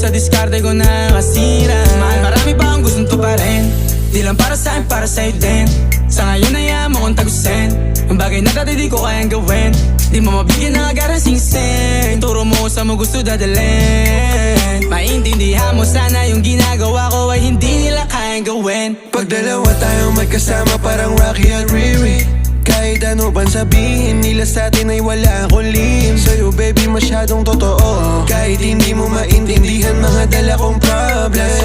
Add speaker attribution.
Speaker 1: sa diskarte ko na kasira. Mahal, marami pa ang gustong tuparin. Di lang para sa'kin, para sa'yo din. Sa ngayon ayaw mo kong tagusin ang bagay na dati di ko kayang gawin. Di mo mabigyan ng agarang sing-sing. Turo mo sa mo gusto dadalhin. Maintindihan mo sana yung ginagawa ko ay hindi nila kayang gawin.
Speaker 2: Pag dalawa tayong magkasama parang Rocky at Riri. Kahit ano bang sabihin nila sa'tin ay wala akong lihim. Sa'yo baby masyadong totoo. Kahit hindi mo maintindihan mga dala kong problem.